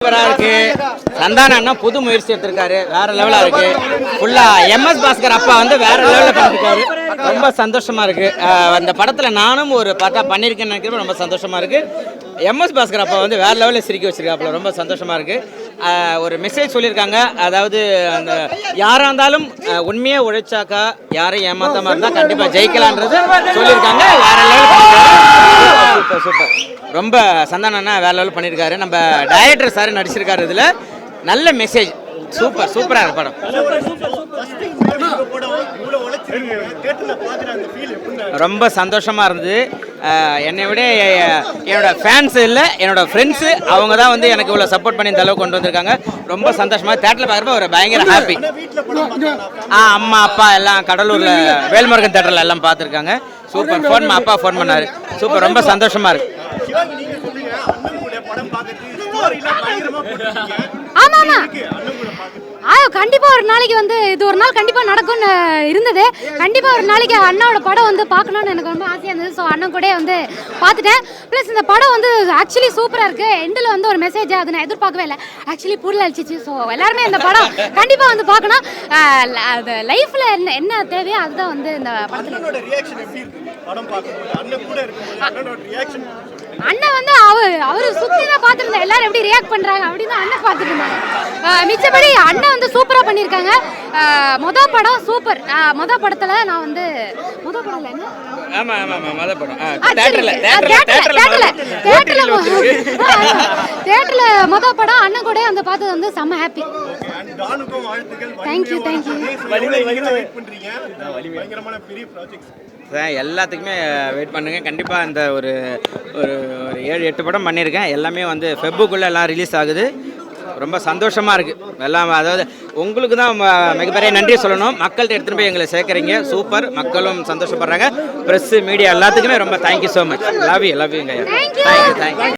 சூப்பரா இருக்கு. சந்தான அண்ணா புது முயற்சி எடுத்திருக்காரு, வேற லெவலா இருக்கு. ஃபுல்லா எம்எஸ் பாஸ்கர் அப்பா வந்து வேற லெவலில் பண்ணிருக்காரு. ரொம்ப சந்தோஷமா இருக்கு. அந்த படத்துல நானும் ஒரு பாட்டா பண்ணியிருக்கேன்னு நினைக்கிறப்ப ரொம்ப சந்தோஷமா இருக்கு. எம்எஸ் பாஸ்கர் அப்பா வந்து வேற லெவலில் சிரிக்க வச்சிருக்காப்புல, ரொம்ப சந்தோஷமா இருக்கு. ஒரு மெசேஜ் சொல்லியிருக்காங்க, அதாவது அந்த யாரா இருந்தாலும் உண்மையாக உழைச்சாக்கா யாரையும் ஏமாத்தாம இருந்தால் கண்டிப்பாக ஜெயிக்கலான்றது சொல்லியிருக்காங்க. வேற லெவல் சூப்பர் சூப்பர். ரொம்ப சந்தானம்னா வேற லெவல் பண்ணியிருக்காரு. நம்ம டைரக்டர் சார் நடிச்சிருக்காரு. இதில் நல்ல மெசேஜ். சூப்பர் சூப்பராக இருக்கு படம். ரொம்ப சந்தோஷமாக இருந்தது. என்னை விட என்னோட ஃபேன்ஸ் இல்லை, என்னோட ஃப்ரெண்ட்ஸு அவங்க தான் வந்து எனக்கு இவ்வளோ சப்போர்ட் பண்ணி இந்த அளவுக்கு கொண்டு வந்திருக்காங்க. ரொம்ப சந்தோஷமாக தேட்டரில் பார்க்குறப்ப ஒரு பயங்கர ஹாப்பி. அம்மா அப்பா எல்லாம் கடலூரில் வேல்முருகன் தேட்டரில் எல்லாம் பார்த்துருக்காங்க. சூப்பர். அப்பா ஃபோன் பண்ணார். சூப்பர், ரொம்ப சந்தோஷமாக இருக்கு. கண்டிப்பா ஒரு நாளைக்கு வந்து இது ஒரு நாள் கண்டிப்பா நடக்கும்னு இருந்தது. கண்டிப்பா ஒரு நாளைக்கு அண்ணாவோட படம் வந்து பார்க்கணும்னு எனக்கு ரொம்ப ஆசையா இருந்தது. ஸோ அண்ணன் கூட வந்து பார்த்துட்டேன். ப்ளஸ் இந்த படம் வந்து ஆக்சுவலி சூப்பரா இருக்கு. எண்டில் வந்து ஒரு மெசேஜ் அது நான் எதிர்பார்க்கவே இல்லை. ஆக்சுவலி புரியல அழிச்சிச்சு. ஸோ எல்லாருமே இந்த படம் கண்டிப்பா வந்து பார்க்கணும். அது லைஃப்ல என்ன தேவையோ அதுதான் வந்து இந்த படத்துல. அண்ணன் வந்து அவரு சுத்தி தான் பார்த்துருந்தேன் எல்லாரும் எப்படி ரியாக்ட் பண்றாங்க அப்படின்னு அண்ணன் பார்த்துட்டு இருந்தாங்க. மிச்சபடி அண்ணன் வந்து சூப்பரா பண்ணியிருக்காங்க. மொதல் படம் சூப்பர். மொதல் படத்துல நான் வந்து மொதல் படம் இல்லை தேட்டர்ல மொதல் படம் அண்ணன் கூட வந்து பார்த்தது வந்து செம்ம ஹாப்பி. தேங்க்யூ. எல்லாத்துக்குமே வெயிட் பண்ணுங்க. கண்டிப்பாக இந்த ஒரு 7-8 படம் பண்ணியிருக்கேன். எல்லாமே வந்து ஃபெப்புக்குள்ளே எல்லாம் ரிலீஸ் ஆகுது. ரொம்ப சந்தோஷமாக இருக்குது எல்லாம். அதாவது உங்களுக்கு தான் மிகப்பெரிய நன்றி சொல்லணும். மக்கள்கிட்ட எடுத்துகிட்டு போய் எங்களை சேர்க்குறீங்க. சூப்பர். மக்களும் சந்தோஷப்படுறாங்க. ப்ரெஸ்ஸு மீடியா எல்லாத்துக்குமே ரொம்ப தேங்க்யூ ஸோ மச். லவ் யூங்க. தேங்க்யூ.